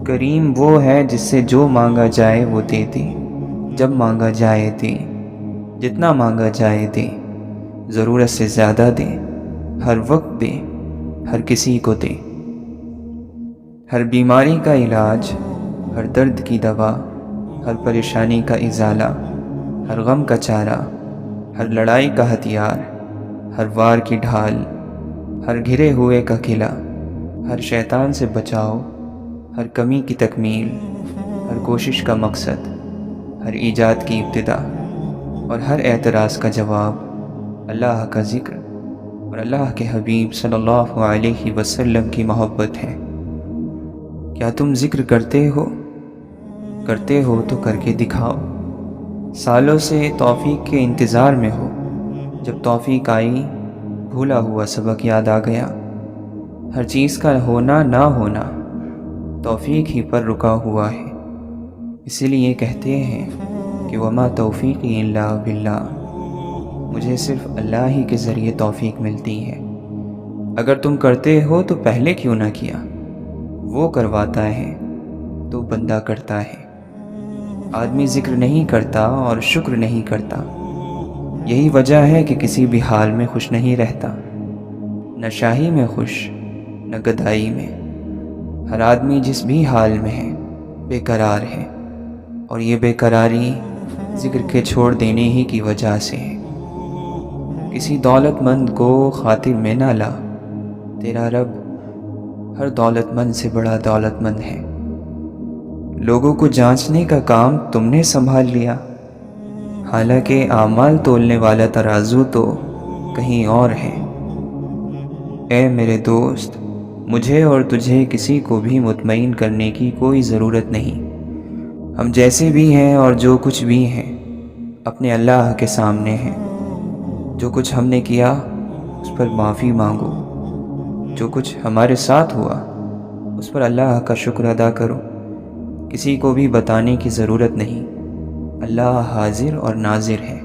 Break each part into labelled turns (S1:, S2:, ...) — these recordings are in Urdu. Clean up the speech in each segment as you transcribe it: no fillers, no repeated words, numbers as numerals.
S1: کریم وہ ہے جس سے جو مانگا جائے وہ دے دے، جب مانگا جائے دے، جتنا مانگا جائے دے، ضرورت سے زیادہ دے، ہر وقت دے، ہر کسی کو دے۔ ہر بیماری کا علاج، ہر درد کی دوا، ہر پریشانی کا ازالہ، ہر غم کا چارہ، ہر لڑائی کا ہتھیار، ہر وار کی ڈھال، ہر گھرے ہوئے کا قلعہ، ہر شیطان سے بچاؤ، ہر کمی کی تکمیل، ہر کوشش کا مقصد، ہر ایجاد کی ابتدا، اور ہر اعتراض کا جواب اللہ کا ذکر اور اللہ کے حبیب صلی اللہ علیہ وسلم کی محبت ہے۔ کیا تم ذکر کرتے ہو؟ کرتے ہو تو کر کے دکھاؤ۔ سالوں سے توفیق کے انتظار میں ہو، جب توفیق آئی بھولا ہوا سبق یاد آ گیا۔ ہر چیز کا ہونا نہ ہونا توفیق ہی پر رکا ہوا ہے، اسی لیے کہتے ہیں کہ وما توفیقی الا باللہ، مجھے صرف اللہ ہی کے ذریعے توفیق ملتی ہے۔ اگر تم کرتے ہو تو پہلے کیوں نہ کیا؟ وہ کرواتا ہے تو بندہ کرتا ہے۔ آدمی ذکر نہیں کرتا اور شکر نہیں کرتا، یہی وجہ ہے کہ کسی بھی حال میں خوش نہیں رہتا، نہ شاہی میں خوش نہ گدائی میں۔ ہر آدمی جس بھی حال میں ہے بے قرار ہے، اور یہ بے قراری ذکر کے چھوڑ دینے ہی کی وجہ سے ہے۔ کسی دولت مند کو خاطر میں نہ لا، تیرا رب ہر دولت مند سے بڑا دولت مند ہے۔ لوگوں کو جانچنے کا کام تم نے سنبھال لیا، حالانکہ اعمال تولنے والا ترازو تو کہیں اور ہے۔ اے میرے دوست، مجھے اور تجھے کسی کو بھی مطمئن کرنے کی کوئی ضرورت نہیں۔ ہم جیسے بھی ہیں اور جو کچھ بھی ہیں اپنے اللہ کے سامنے ہیں۔ جو کچھ ہم نے کیا اس پر معافی مانگو، جو کچھ ہمارے ساتھ ہوا اس پر اللہ کا شکر ادا کرو۔ کسی کو بھی بتانے کی ضرورت نہیں، اللہ حاضر اور ناظر ہے۔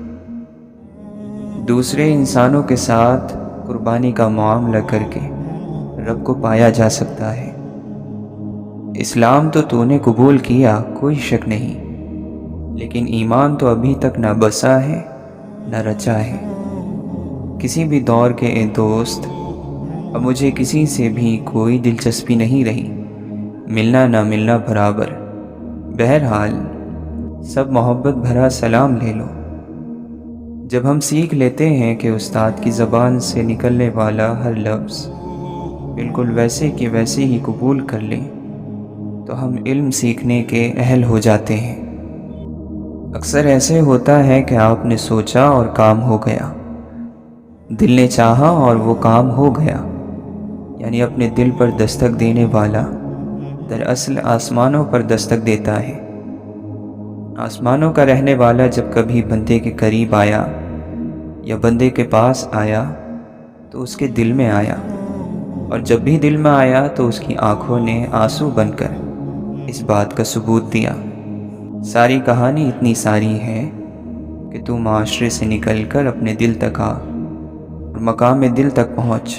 S1: دوسرے انسانوں کے ساتھ قربانی کا معاملہ کر کے رب کو پایا جا سکتا ہے۔ اسلام تو نے قبول کیا، کوئی شک نہیں، لیکن ایمان تو ابھی تک نہ بسا ہے نہ رچا ہے۔ کسی بھی دور کے اے دوست، اب مجھے کسی سے بھی کوئی دلچسپی نہیں رہی، ملنا نہ ملنا برابر۔ بہرحال سب محبت بھرا سلام لے لو۔ جب ہم سیکھ لیتے ہیں کہ استاد کی زبان سے نکلنے والا ہر لفظ بالکل ویسے کہ ویسے ہی قبول کر لیں تو ہم علم سیکھنے کے اہل ہو جاتے ہیں۔ اکثر ایسے ہوتا ہے کہ آپ نے سوچا اور کام ہو گیا، دل نے چاہا اور وہ کام ہو گیا، یعنی اپنے دل پر دستک دینے والا دراصل آسمانوں پر دستک دیتا ہے۔ آسمانوں کا رہنے والا جب کبھی بندے کے قریب آیا یا بندے کے پاس آیا تو اس کے دل میں آیا، اور جب بھی دل میں آیا تو اس کی آنکھوں نے آنسو بن کر اس بات کا ثبوت دیا۔ ساری کہانی اتنی ساری ہے کہ تو معاشرے سے نکل کر اپنے دل تک آ اور مقام دل تک پہنچ،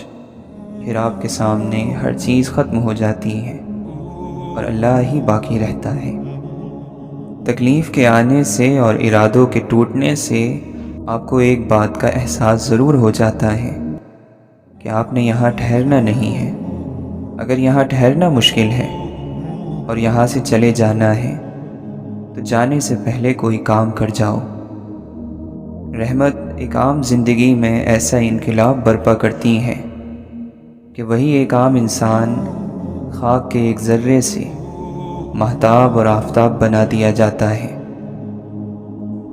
S1: پھر آپ کے سامنے ہر چیز ختم ہو جاتی ہے اور اللہ ہی باقی رہتا ہے۔ تکلیف کے آنے سے اور ارادوں کے ٹوٹنے سے آپ کو ایک بات کا احساس ضرور ہو جاتا ہے کہ آپ نے یہاں ٹھہرنا نہیں ہے۔ اگر یہاں ٹھہرنا مشکل ہے اور یہاں سے چلے جانا ہے تو جانے سے پہلے کوئی کام کر جاؤ۔ رحمت ایک عام زندگی میں ایسا انقلاب برپا کرتی ہے کہ وہی ایک عام انسان خاک کے ایک ذرے سے مہتاب اور آفتاب بنا دیا جاتا ہے۔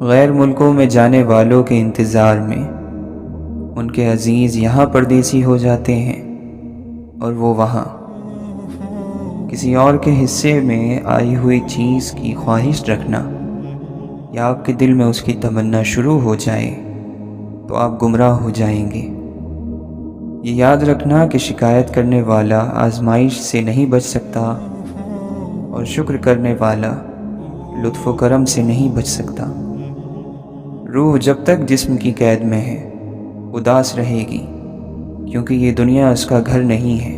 S1: غیر ملکوں میں جانے والوں کے انتظار میں ان کے عزیز یہاں پردیسی ہو جاتے ہیں اور وہ وہاں۔ کسی اور کے حصے میں آئی ہوئی چیز کی خواہش رکھنا یا آپ کے دل میں اس کی تمنا شروع ہو جائے تو آپ گمراہ ہو جائیں گے۔ یہ یاد رکھنا کہ شکایت کرنے والا آزمائش سے نہیں بچ سکتا اور شکر کرنے والا لطف و کرم سے نہیں بچ سکتا۔ روح جب تک جسم کی قید میں ہے اداس رہے گی، کیونکہ یہ دنیا اس کا گھر نہیں ہے۔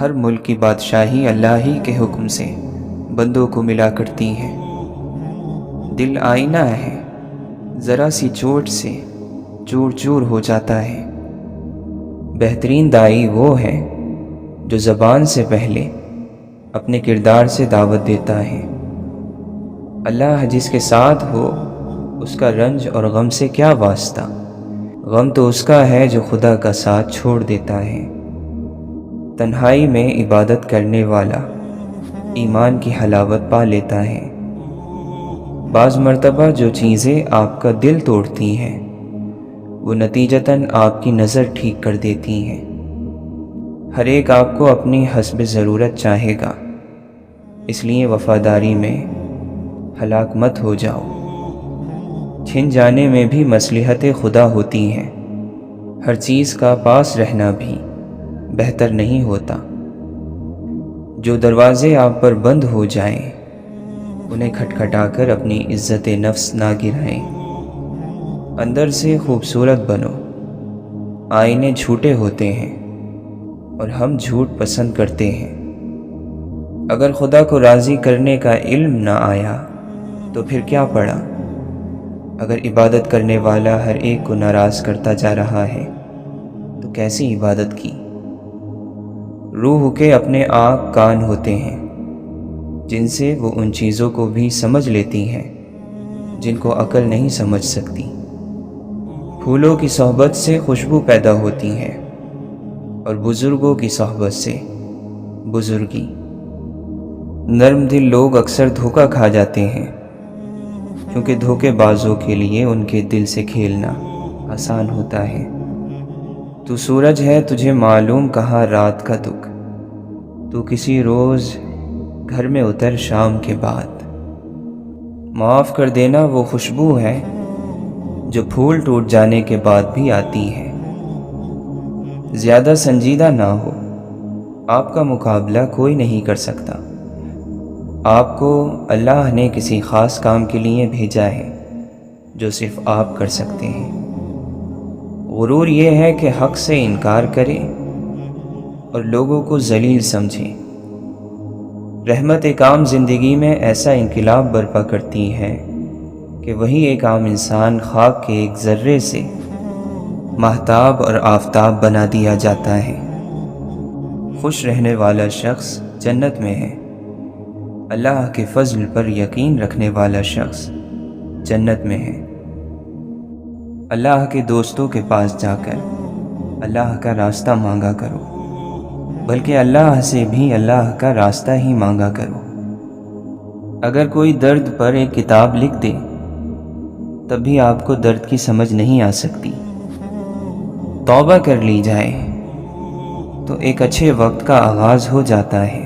S1: ہر ملک کی بادشاہی اللہ ہی کے حکم سے بندوں کو ملا کرتی ہے۔ دل آئینہ ہے، ذرا سی چوٹ سے چور چور ہو جاتا ہے۔ بہترین داعی وہ ہے جو زبان سے پہلے اپنے کردار سے دعوت دیتا ہے۔ اللہ جس کے ساتھ ہو اس کا رنج اور غم سے کیا واسطہ، غم تو اس کا ہے جو خدا کا ساتھ چھوڑ دیتا ہے۔ تنہائی میں عبادت کرنے والا ایمان کی حلاوت پا لیتا ہے۔ بعض مرتبہ جو چیزیں آپ کا دل توڑتی ہیں وہ نتیجتاً آپ کی نظر ٹھیک کر دیتی ہیں۔ ہر ایک آپ کو اپنی حسب ضرورت چاہے گا، اس لیے وفاداری میں ہلاک مت ہو جاؤ۔ چھن جانے میں بھی مصلحت خدا ہوتی ہیں، ہر چیز کا پاس رہنا بھی بہتر نہیں ہوتا۔ جو دروازے آپ پر بند ہو جائیں انہیں کھٹکھٹا کر اپنی عزت نفس نہ گرائیں۔ اندر سے خوبصورت بنو، آئینے جھوٹے ہوتے ہیں اور ہم جھوٹ پسند کرتے ہیں۔ اگر خدا کو راضی کرنے کا علم نہ آیا تو پھر کیا پڑا؟ اگر عبادت کرنے والا ہر ایک کو ناراض کرتا جا رہا ہے تو کیسی عبادت کی؟ روح کے اپنے آنکھ کان ہوتے ہیں جن سے وہ ان چیزوں کو بھی سمجھ لیتی ہیں جن کو عقل نہیں سمجھ سکتی۔ پھولوں کی صحبت سے خوشبو پیدا ہوتی ہے اور بزرگوں کی صحبت سے بزرگی۔ نرم دل لوگ اکثر دھوکہ کھا جاتے ہیں کیونکہ دھوکے بازوں کے لیے ان کے دل سے کھیلنا آسان ہوتا ہے۔ تو سورج ہے تجھے معلوم کہاں رات کا دکھ، تو کسی روز گھر میں اتر شام کے بعد۔ معاف کر دینا وہ خوشبو ہے جو پھول ٹوٹ جانے کے بعد بھی آتی ہے۔ زیادہ سنجیدہ نہ ہو، آپ کا مقابلہ کوئی نہیں کر سکتا۔ آپ کو اللہ نے کسی خاص کام کے لیے بھیجا ہے جو صرف آپ کر سکتے ہیں۔ غرور یہ ہے کہ حق سے انکار کرے اور لوگوں کو ذلیل سمجھے۔ رحمت ایک عام زندگی میں ایسا انقلاب برپا کرتی ہے کہ وہی ایک عام انسان خاک کے ایک ذرے سے ماہتاب اور آفتاب بنا دیا جاتا ہے۔ خوش رہنے والا شخص جنت میں ہے، اللہ کے فضل پر یقین رکھنے والا شخص جنت میں ہے۔ اللہ کے دوستوں کے پاس جا کر اللہ کا راستہ مانگا کرو، بلکہ اللہ سے بھی اللہ کا راستہ ہی مانگا کرو۔ اگر کوئی درد پر ایک کتاب لکھ دے تب بھی آپ کو درد کی سمجھ نہیں آ سکتی۔ توبہ کر لی جائے تو ایک اچھے وقت کا آغاز ہو جاتا ہے۔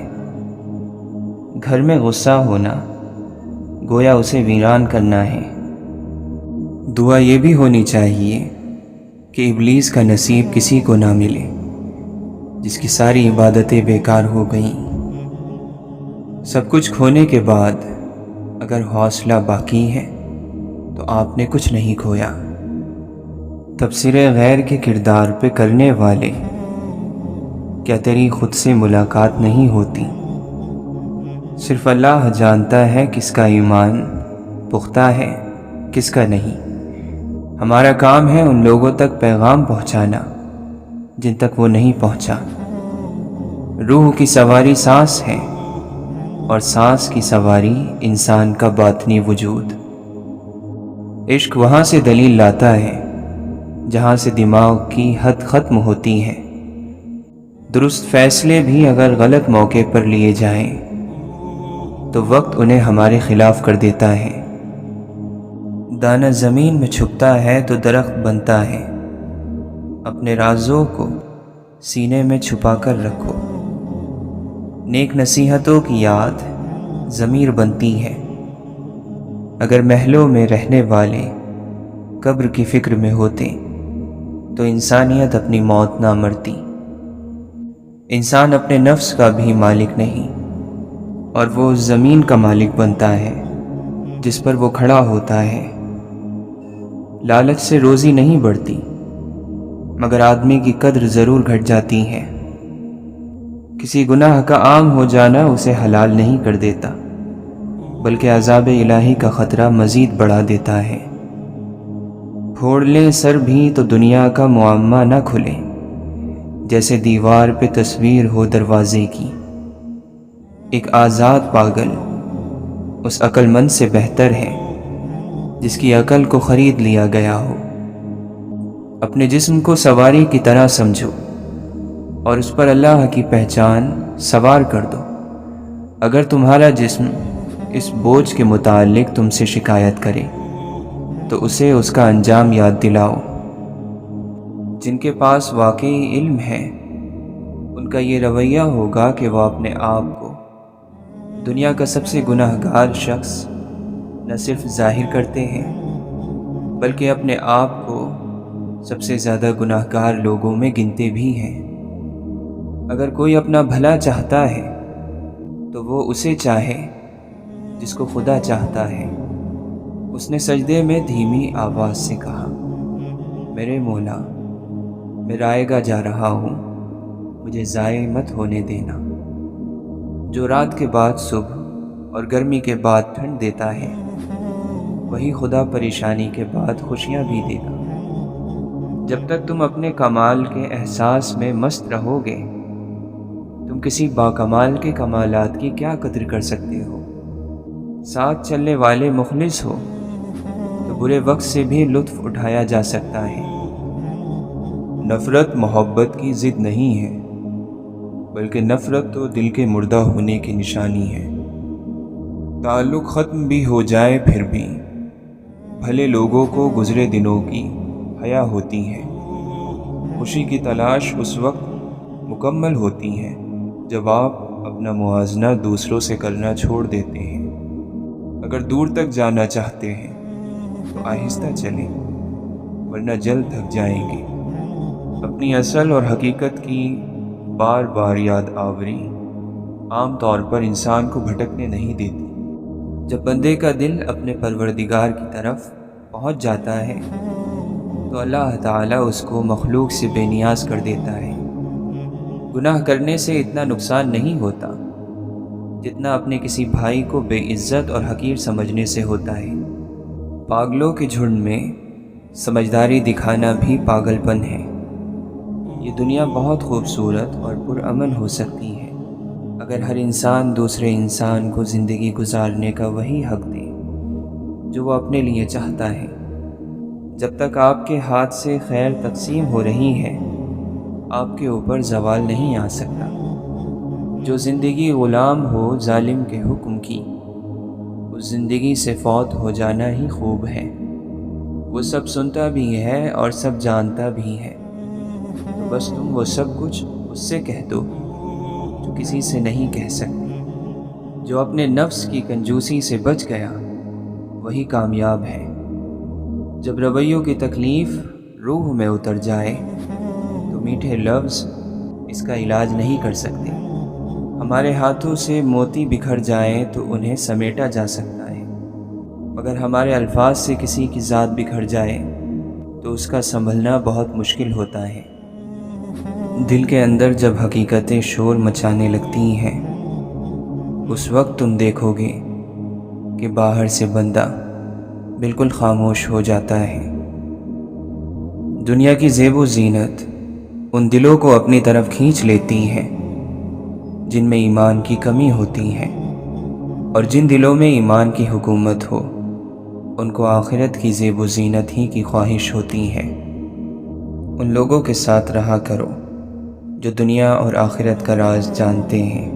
S1: گھر میں غصہ ہونا گویا اسے ویران کرنا ہے۔ دعا یہ بھی ہونی چاہیے کہ ابلیس کا نصیب کسی کو نہ ملے جس کی ساری عبادتیں بیکار ہو گئیں۔ سب کچھ کھونے کے بعد اگر حوصلہ باقی ہے تو آپ نے کچھ نہیں کھویا۔ تبصرے غیر کے کردار پہ کرنے والے، کیا تیری خود سے ملاقات نہیں ہوتی؟ صرف اللہ جانتا ہے کس کا ایمان پختہ ہے کس کا نہیں۔ ہمارا کام ہے ان لوگوں تک پیغام پہنچانا جن تک وہ نہیں پہنچا۔ روح کی سواری سانس ہے اور سانس کی سواری انسان کا باطنی وجود۔ عشق وہاں سے دلیل لاتا ہے جہاں سے دماغ کی حد ختم ہوتی ہے۔ درست فیصلے بھی اگر غلط موقع پر لیے جائیں تو وقت انہیں ہمارے خلاف کر دیتا ہے۔ دانہ زمین میں چھپتا ہے تو درخت بنتا ہے، اپنے رازوں کو سینے میں چھپا کر رکھو۔ نیک نصیحتوں کی یاد ضمیر بنتی ہے۔ اگر محلوں میں رہنے والے قبر کی فکر میں ہوتے تو انسانیت اپنی موت نہ مرتی۔ انسان اپنے نفس کا بھی مالک نہیں، اور وہ زمین کا مالک بنتا ہے جس پر وہ کھڑا ہوتا ہے۔ لالچ سے روزی نہیں بڑھتی، مگر آدمی کی قدر ضرور گھٹ جاتی ہے۔ کسی گناہ کا عام ہو جانا اسے حلال نہیں کر دیتا، بلکہ عذاب الہی کا خطرہ مزید بڑھا دیتا ہے۔ پھوڑ لیں سر بھی تو دنیا کا معمہ نہ کھلے، جیسے دیوار پہ تصویر ہو دروازے کی۔ ایک آزاد پاگل اس عقل مند سے بہتر ہے جس کی عقل کو خرید لیا گیا ہو۔ اپنے جسم کو سواری کی طرح سمجھو اور اس پر اللہ کی پہچان سوار کر دو۔ اگر تمہارا جسم اس بوجھ کے متعلق تم سے شکایت کرے تو اسے اس کا انجام یاد دلاؤ۔ جن کے پاس واقعی علم ہے ان کا یہ رویہ ہوگا کہ وہ اپنے آپ کو دنیا کا سب سے گناہ گار شخص نہ صرف ظاہر کرتے ہیں بلکہ اپنے آپ کو سب سے زیادہ گناہ گار لوگوں میں گنتے بھی ہیں۔ اگر کوئی اپنا بھلا چاہتا ہے تو وہ اسے چاہے جس کو خدا چاہتا ہے۔ اس نے سجدے میں دھیمی آواز سے کہا، میرے مولا، میں رائے گاہ جا رہا ہوں، مجھے ضائع مت ہونے دینا۔ جو رات کے بعد صبح اور گرمی کے بعد ٹھنڈ دیتا ہے وہی خدا پریشانی کے بعد خوشیاں بھی دے گا۔ جب تک تم اپنے کمال کے احساس میں مست رہو گے تم کسی باکمال کے کمالات کی کیا قدر کر سکتے ہو؟ ساتھ چلنے والے مخلص ہو تو برے وقت سے بھی لطف اٹھایا جا سکتا ہے۔ نفرت محبت کی ضد نہیں ہے، بلکہ نفرت تو دل کے مردہ ہونے کی نشانی ہے۔ تعلق ختم بھی ہو جائے پھر بھی بھلے لوگوں کو گزرے دنوں کی حیا ہوتی ہے۔ خوشی کی تلاش اس وقت مکمل ہوتی ہے جب آپ اپنا موازنہ دوسروں سے کرنا چھوڑ دیتے ہیں۔ اگر دور تک جانا چاہتے ہیں تو آہستہ چلیں، ورنہ جلد تھک جائیں گے۔ اپنی اصل اور حقیقت کی بار بار یاد آوری عام طور پر انسان کو بھٹکنے نہیں دیتی۔ جب بندے کا دل اپنے پروردگار کی طرف پہنچ جاتا ہے تو اللہ تعالیٰ اس کو مخلوق سے بے نیاز کر دیتا ہے۔ گناہ کرنے سے اتنا نقصان نہیں ہوتا جتنا اپنے کسی بھائی کو بے عزت اور حقیر سمجھنے سے ہوتا ہے۔ پاگلوں کے جھنڈ میں سمجھداری دکھانا بھی پاگل پن ہے۔ یہ دنیا بہت خوبصورت اور پرامن ہو سکتی ہے اگر ہر انسان دوسرے انسان کو زندگی گزارنے کا وہی حق دے جو وہ اپنے لیے چاہتا ہے۔ جب تک آپ کے ہاتھ سے خیر تقسیم ہو رہی ہے آپ کے اوپر زوال نہیں آ سکتا۔ جو زندگی غلام ہو ظالم کے حکم کی اس زندگی سے فوت ہو جانا ہی خوب ہے۔ وہ سب سنتا بھی ہے اور سب جانتا بھی ہے، تو بس تم وہ سب کچھ اس سے کہہ دو جو کسی سے نہیں کہہ سکتی۔ جو اپنے نفس کی کنجوسی سے بچ گیا وہی کامیاب ہے۔ جب رویوں کی تکلیف روح میں اتر جائے تو میٹھے لفظ اس کا علاج نہیں کر سکتے۔ ہمارے ہاتھوں سے موتی بکھر جائیں تو انہیں سمیٹا جا سکتا ہے، مگر ہمارے الفاظ سے کسی کی ذات بکھر جائے تو اس کا سنبھلنا بہت مشکل ہوتا ہے۔ دل کے اندر جب حقیقتیں شور مچانے لگتی ہیں اس وقت تم دیکھو گے کہ باہر سے بندہ بالکل خاموش ہو جاتا ہے۔ دنیا کی زیب و زینت ان دلوں کو اپنی طرف کھینچ لیتی ہے جن میں ایمان کی کمی ہوتی ہے، اور جن دلوں میں ایمان کی حکومت ہو ان کو آخرت کی زیب و زینت ہی کی خواہش ہوتی ہے۔ ان لوگوں کے ساتھ رہا کرو جو دنیا اور آخرت کا راز جانتے ہیں۔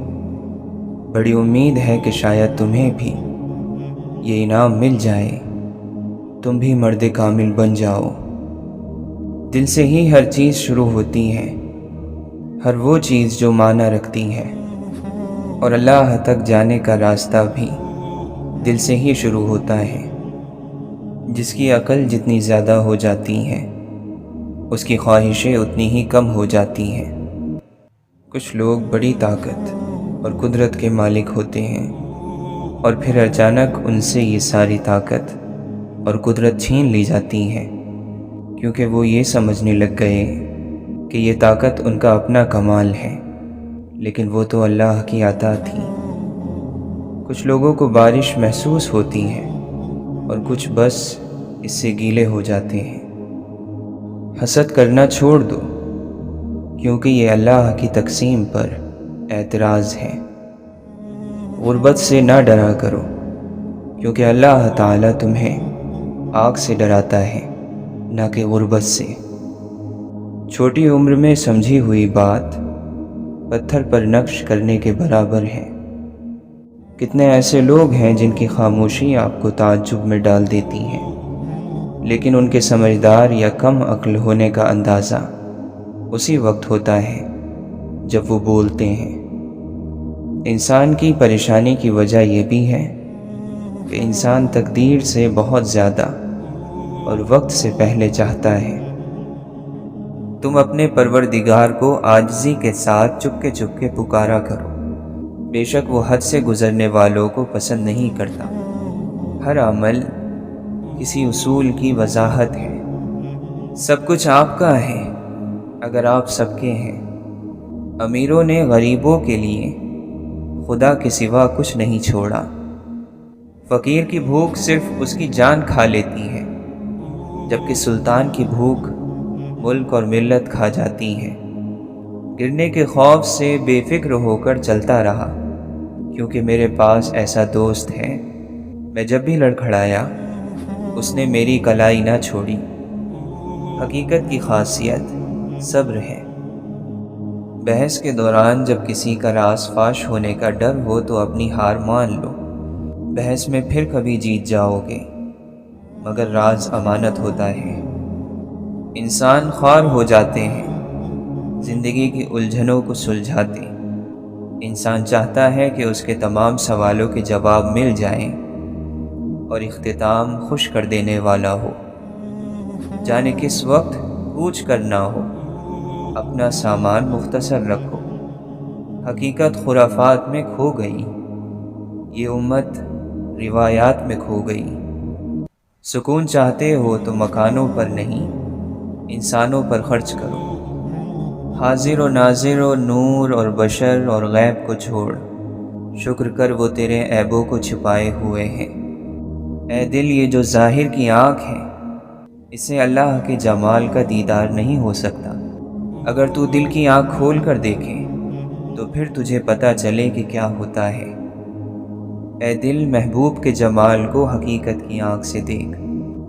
S1: بڑی امید ہے کہ شاید تمہیں بھی یہ انعام مل جائے، تم بھی مرد کامل بن جاؤ۔ دل سے ہی ہر چیز شروع ہوتی ہے، ہر وہ چیز جو معنی رکھتی ہے، اور اللہ تک جانے کا راستہ بھی دل سے ہی شروع ہوتا ہے۔ جس کی عقل جتنی زیادہ ہو جاتی ہے اس کی خواہشیں اتنی ہی کم ہو جاتی ہیں۔ کچھ لوگ بڑی طاقت اور قدرت کے مالک ہوتے ہیں اور پھر اچانک ان سے یہ ساری طاقت اور قدرت چھین لی جاتی ہے، کیونکہ وہ یہ سمجھنے لگ گئے کہ یہ طاقت ان کا اپنا کمال ہے۔ لیکن وہ تو اللہ کی عطا تھی۔ کچھ لوگوں کو بارش محسوس ہوتی ہے اور کچھ بس اس سے گیلے ہو جاتے ہیں۔ حسد کرنا چھوڑ دو، کیونکہ یہ اللہ کی تقسیم پر اعتراض ہے۔ غربت سے نہ ڈرا کرو، کیونکہ اللہ تعالیٰ تمہیں آگ سے ڈراتا ہے، نہ کہ غربت سے۔ چھوٹی عمر میں سمجھی ہوئی بات پتھر پر نقش کرنے کے برابر ہے۔ کتنے ایسے لوگ ہیں جن کی خاموشی آپ کو تعجب میں ڈال دیتی ہے، لیکن ان کے سمجھدار یا کم عقل ہونے کا اندازہ اسی وقت ہوتا ہے جب وہ بولتے ہیں۔ انسان کی پریشانی کی وجہ یہ بھی ہے کہ انسان تقدیر سے بہت زیادہ اور وقت سے پہلے چاہتا ہے۔ تم اپنے پروردگار کو عاجزی کے ساتھ چپکے چپکے پکارا کرو، بے شک وہ حد سے گزرنے والوں کو پسند نہیں کرتا۔ ہر عمل کسی اصول کی وضاحت ہے۔ سب کچھ آپ کا ہے اگر آپ سب کے ہیں۔ امیروں نے غریبوں کے لیے خدا کے سوا کچھ نہیں چھوڑا۔ فقیر کی بھوک صرف اس کی جان کھا لیتی ہے، جبکہ سلطان کی بھوک ملک اور ملت کھا جاتی ہے۔ گرنے کے خوف سے بے فکر ہو کر چلتا رہا، کیونکہ میرے پاس ایسا دوست ہے، میں جب بھی لڑکھڑایا اس نے میری کلائی نہ چھوڑی۔ حقیقت کی خاصیت صبر ہے۔ بحث کے دوران جب کسی کا راز فاش ہونے کا ڈر ہو تو اپنی ہار مان لو۔ بحث میں پھر کبھی جیت جاؤ گے، مگر راز امانت ہوتا ہے۔ انسان خوار ہو جاتے ہیں زندگی کی الجھنوں کو سلجھاتے۔ انسان چاہتا ہے کہ اس کے تمام سوالوں کے جواب مل جائیں اور اختتام خوش کر دینے والا ہو۔ جانے کس وقت کوچ کرنا ہو، اپنا سامان مختصر رکھو۔ حقیقت خرافات میں کھو گئی، یہ امت روایات میں کھو گئی۔ سکون چاہتے ہو تو مکانوں پر نہیں، انسانوں پر خرچ کرو۔ حاضر و ناظر و نور اور بشر اور غیب کو چھوڑ، شکر کر وہ تیرے عیبوں کو چھپائے ہوئے ہیں۔ اے دل، یہ جو ظاہر کی آنکھ ہے، اسے اللہ کے جمال کا دیدار نہیں ہو سکتا۔ اگر تو دل کی آنکھ کھول کر دیکھے تو پھر تجھے پتہ چلے کہ کیا ہوتا ہے۔ اے دل، محبوب کے جمال کو حقیقت کی آنکھ سے دیکھ،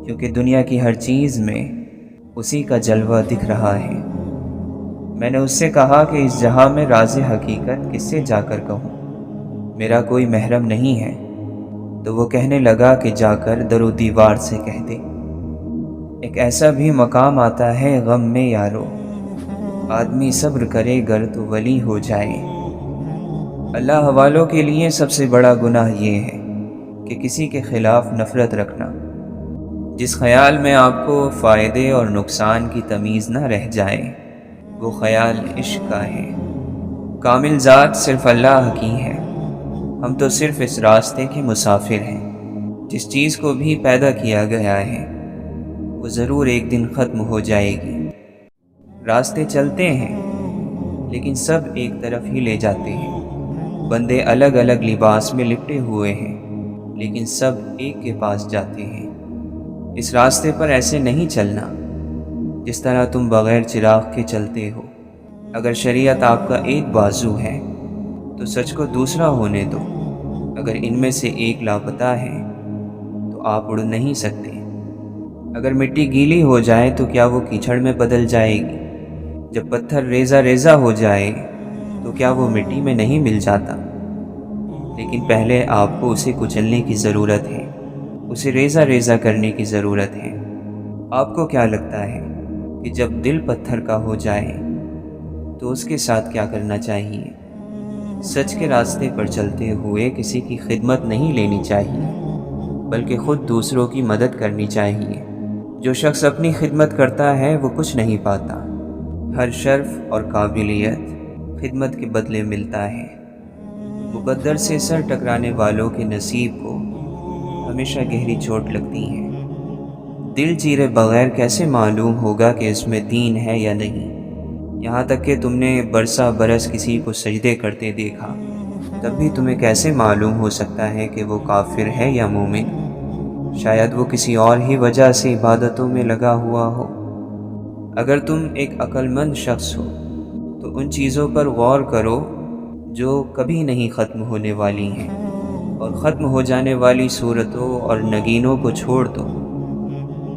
S1: کیونکہ دنیا کی ہر چیز میں اسی کا جلوہ دکھ رہا ہے۔ میں نے اس سے کہا کہ اس جہاں میں راز حقیقت کس سے جا کر کہوں، میرا کوئی محرم نہیں ہے۔ تو وہ کہنے لگا کہ جا کر در و دیوار سے کہہ دے۔ ایک ایسا بھی مقام آتا ہے غم میں یارو، آدمی صبر کرے گر تو ولی ہو جائے۔ اللہ والوں کے لیے سب سے بڑا گناہ یہ ہے کہ کسی کے خلاف نفرت رکھنا، جس خیال میں آپ کو فائدے اور نقصان کی تمیز نہ رہ جائے، وہ خیال عشق کا ہے۔ کامل ذات صرف اللہ کی ہے، ہم تو صرف اس راستے کے مسافر ہیں۔ جس چیز کو بھی پیدا کیا گیا ہے وہ ضرور ایک دن ختم ہو جائے گی۔ راستے چلتے ہیں لیکن سب ایک طرف ہی لے جاتے ہیں۔ بندے الگ الگ لباس میں لپٹے ہوئے ہیں لیکن سب ایک کے پاس جاتے ہیں۔ اس راستے پر ایسے نہیں چلنا جس طرح تم بغیر چراغ کے چلتے ہو۔ اگر شریعت آپ کا ایک بازو ہے تو سچ کو دوسرا ہونے دو۔ اگر ان میں سے ایک لاپتہ ہے تو آپ اڑ نہیں سکتے۔ اگر مٹی گیلی ہو جائے تو کیا وہ کیچڑ میں بدل جائے گی؟ جب پتھر ریزہ ریزہ ہو جائے تو کیا وہ مٹی میں نہیں مل جاتا؟ لیکن پہلے آپ کو اسے کچلنے کی ضرورت ہے، اسے ریزہ ریزہ کرنے کی ضرورت ہے۔ آپ کو کیا لگتا ہے کہ جب دل پتھر کا ہو جائے تو اس کے ساتھ کیا کرنا چاہیے؟ سچ کے راستے پر چلتے ہوئے کسی کی خدمت نہیں لینی چاہیے، بلکہ خود دوسروں کی مدد کرنی چاہیے۔ جو شخص اپنی خدمت کرتا ہے وہ کچھ نہیں پاتا۔ ہر شرف اور قابلیت خدمت کے بدلے ملتا ہے۔ مقدر سے سر ٹکرانے والوں کے نصیب کو ہمیشہ گہری چوٹ لگتی ہے۔ دل چیرے بغیر کیسے معلوم ہوگا کہ اس میں دین ہے یا نہیں؟ یہاں تک کہ تم نے برسا برس کسی کو سجدے کرتے دیکھا، تب بھی تمہیں کیسے معلوم ہو سکتا ہے کہ وہ کافر ہے یا مومن؟ شاید وہ کسی اور ہی وجہ سے عبادتوں میں لگا ہوا ہو۔ اگر تم ایک عقل مند شخص ہو تو ان چیزوں پر غور کرو جو کبھی نہیں ختم ہونے والی ہیں، اور ختم ہو جانے والی صورتوں اور نگینوں کو چھوڑ دو۔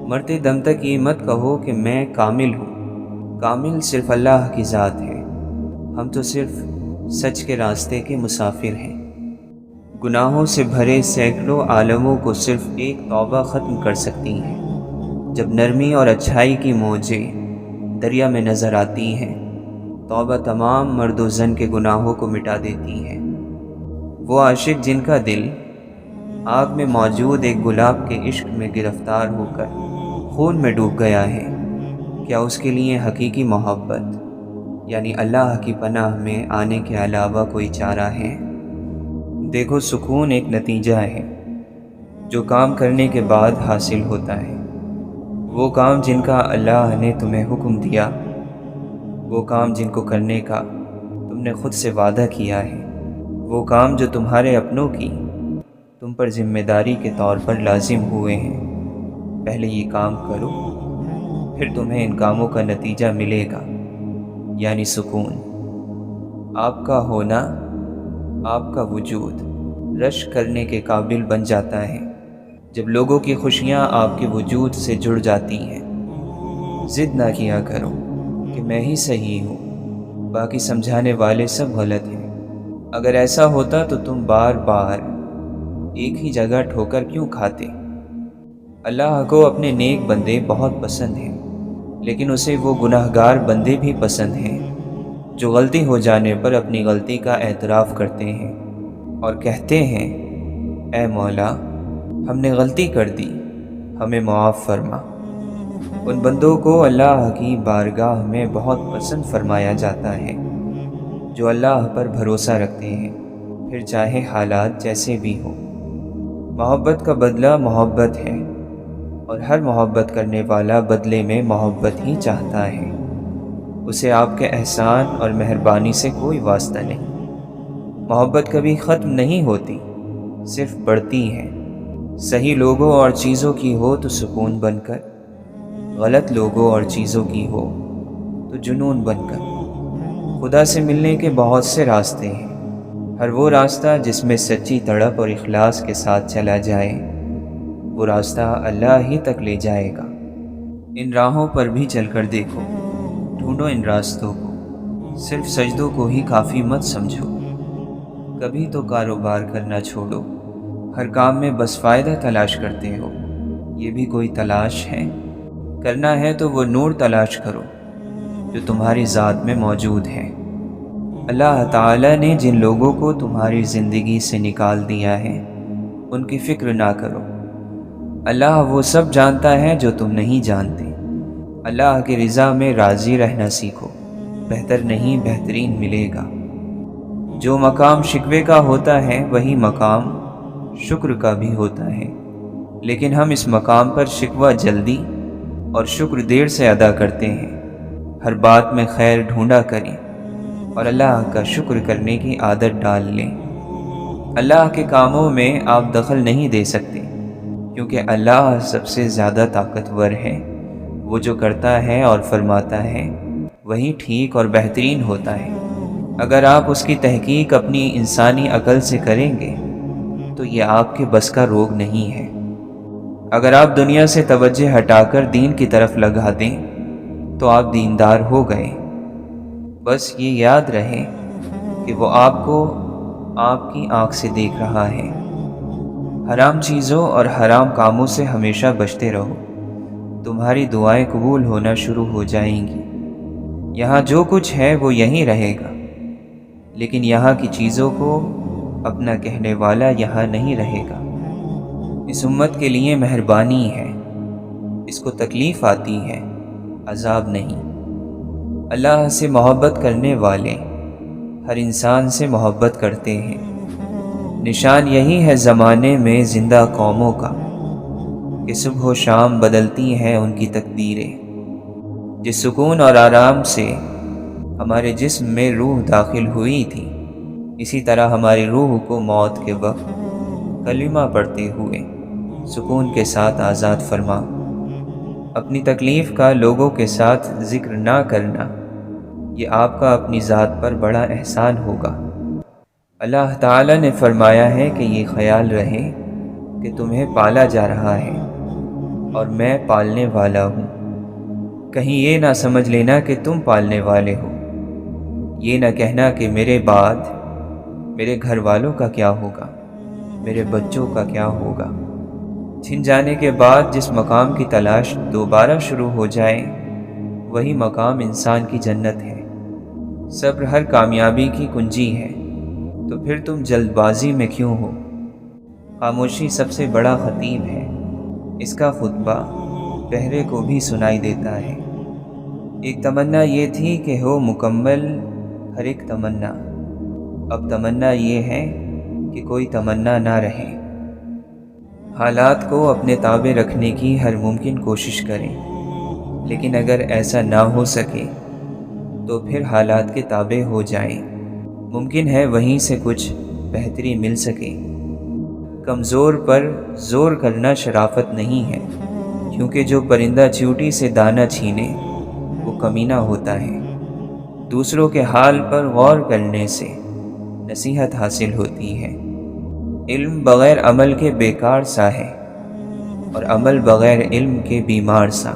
S1: مرتے دم تک یہ مت کہو کہ میں کامل ہوں۔ کامل صرف اللہ کی ذات ہے، ہم تو صرف سچ کے راستے کے مسافر ہیں۔ گناہوں سے بھرے سینکڑوں عالموں کو صرف ایک توبہ ختم کر سکتی ہیں۔ جب نرمی اور اچھائی کی موجیں دریا میں نظر آتی ہیں، توبہ تمام مرد و زن کے گناہوں کو مٹا دیتی ہے۔ وہ عاشق جن کا دل آگ میں موجود ایک گلاب کے عشق میں گرفتار ہو کر خون میں ڈوب گیا ہے، کیا اس کے لیے حقیقی محبت یعنی اللہ کی پناہ میں آنے کے علاوہ کوئی چارہ ہے؟ دیکھو، سکون ایک نتیجہ ہے جو کام کرنے کے بعد حاصل ہوتا ہے۔ وہ کام جن کا اللہ نے تمہیں حکم دیا، وہ کام جن کو کرنے کا تم نے خود سے وعدہ کیا ہے، وہ کام جو تمہارے اپنوں کی تم پر ذمہ داری کے طور پر لازم ہوئے ہیں۔ پہلے یہ کام کرو، پھر تمہیں ان کاموں کا نتیجہ ملے گا، یعنی سکون۔ آپ کا ہونا، آپ کا وجود رشک کرنے کے قابل بن جاتا ہے جب لوگوں کی خوشیاں آپ کے وجود سے جڑ جاتی ہیں۔ ضد نہ کیا کرو کہ میں ہی صحیح ہوں، باقی سمجھانے والے سب غلط ہیں۔ اگر ایسا ہوتا تو تم بار بار ایک ہی جگہ ٹھوکر کیوں کھاتے؟ اللہ کو اپنے نیک بندے بہت پسند ہیں، لیکن اسے وہ گناہگار بندے بھی پسند ہیں جو غلطی ہو جانے پر اپنی غلطی کا اعتراف کرتے ہیں اور کہتے ہیں، اے مولا، ہم نے غلطی کر دی، ہمیں معاف فرما۔ ان بندوں کو اللہ کی بارگاہ میں بہت پسند فرمایا جاتا ہے جو اللہ پر بھروسہ رکھتے ہیں، پھر چاہے حالات جیسے بھی ہوں۔ محبت کا بدلہ محبت ہے، اور ہر محبت کرنے والا بدلے میں محبت ہی چاہتا ہے۔ اسے آپ کے احسان اور مہربانی سے کوئی واسطہ نہیں۔ محبت کبھی ختم نہیں ہوتی، صرف بڑھتی ہے۔ صحیح لوگوں اور چیزوں کی ہو تو سکون بن کر، غلط لوگوں اور چیزوں کی ہو تو جنون بن کر۔ خدا سے ملنے کے بہت سے راستے ہیں، ہر وہ راستہ جس میں سچی تڑپ اور اخلاص کے ساتھ چلا جائے، وہ راستہ اللہ ہی تک لے جائے گا۔ ان راہوں پر بھی چل کر دیکھو، ڈھونڈو ان راستوں کو، صرف سجدوں کو ہی کافی مت سمجھو۔ کبھی تو کاروبار کرنا چھوڑو، ہر کام میں بس فائدہ تلاش کرتے ہو، یہ بھی کوئی تلاش ہے؟ کرنا ہے تو وہ نور تلاش کرو جو تمہاری ذات میں موجود ہے۔ اللہ تعالیٰ نے جن لوگوں کو تمہاری زندگی سے نکال دیا ہے، ان کی فکر نہ کرو۔ اللہ وہ سب جانتا ہے جو تم نہیں جانتے۔ اللہ کی رضا میں راضی رہنا سیکھو، بہتر نہیں بہترین ملے گا۔ جو مقام شکوے کا ہوتا ہے وہی مقام شکر کا بھی ہوتا ہے، لیکن ہم اس مقام پر شکوہ جلدی اور شکر دیر سے ادا کرتے ہیں۔ ہر بات میں خیر ڈھونڈا کریں اور اللہ کا شکر کرنے کی عادت ڈال لیں۔ اللہ کے کاموں میں آپ دخل نہیں دے سکتے، کیونکہ اللہ سب سے زیادہ طاقتور ہے۔ وہ جو کرتا ہے اور فرماتا ہے وہی ٹھیک اور بہترین ہوتا ہے۔ اگر آپ اس کی تحقیق اپنی انسانی عقل سے کریں گے تو یہ آپ کے بس کا روگ نہیں ہے۔ اگر آپ دنیا سے توجہ ہٹا کر دین کی طرف لگا دیں تو آپ دیندار ہو گئے۔ بس یہ یاد رہے کہ وہ آپ کو آپ کی آنکھ سے دیکھ رہا ہے۔ حرام چیزوں اور حرام کاموں سے ہمیشہ بچتے رہو، تمہاری دعائیں قبول ہونا شروع ہو جائیں گی۔ یہاں جو کچھ ہے وہ یہیں رہے گا، لیکن یہاں کی چیزوں کو اپنا کہنے والا یہاں نہیں رہے گا۔ اس امت کے لیے مہربانی ہے، اس کو تکلیف آتی ہے، عذاب نہیں۔ اللہ سے محبت کرنے والے ہر انسان سے محبت کرتے ہیں۔ نشان یہی ہے زمانے میں زندہ قوموں کا کہ صبح و شام بدلتی ہیں ان کی تقدیریں۔ جس سکون اور آرام سے ہمارے جسم میں روح داخل ہوئی تھی، اسی طرح ہماری روح کو موت کے وقت کلمہ پڑھتے ہوئے سکون کے ساتھ آزاد فرما۔ اپنی تکلیف کا لوگوں کے ساتھ ذکر نہ کرنا، یہ آپ کا اپنی ذات پر بڑا احسان ہوگا۔ اللہ تعالیٰ نے فرمایا ہے کہ یہ خیال رہے کہ تمہیں پالا جا رہا ہے اور میں پالنے والا ہوں۔ کہیں یہ نہ سمجھ لینا کہ تم پالنے والے ہو، یہ نہ کہنا کہ میرے بعد میرے گھر والوں کا کیا ہوگا، میرے بچوں کا کیا ہوگا۔ چھن جانے کے بعد جس مقام کی تلاش دوبارہ شروع ہو جائے، وہی مقام انسان کی جنت ہے۔ صبر ہر کامیابی کی کنجی ہے، تو پھر تم جلد بازی میں کیوں ہو؟ خاموشی سب سے بڑا خطیب ہے، اس کا خطبہ بہرے کو بھی سنائی دیتا ہے۔ ایک تمنا یہ تھی کہ ہو مکمل ہر ایک تمنا، اب تمنا یہ ہے کہ کوئی تمنا نہ رہے۔ حالات کو اپنے تابع رکھنے کی ہر ممکن کوشش کریں، لیکن اگر ایسا نہ ہو سکے تو پھر حالات کے تابع ہو جائیں۔ ممکن ہے وہیں سے کچھ بہتری مل سکے۔ کمزور پر زور کرنا شرافت نہیں ہے، کیونکہ جو پرندہ چیوٹی سے دانہ چھینے وہ کمینہ ہوتا ہے۔ دوسروں کے حال پر غور کرنے سے نصیحت حاصل ہوتی ہے۔ علم بغیر عمل کے بیکار سا ہے، اور عمل بغیر علم کے بیمار سا۔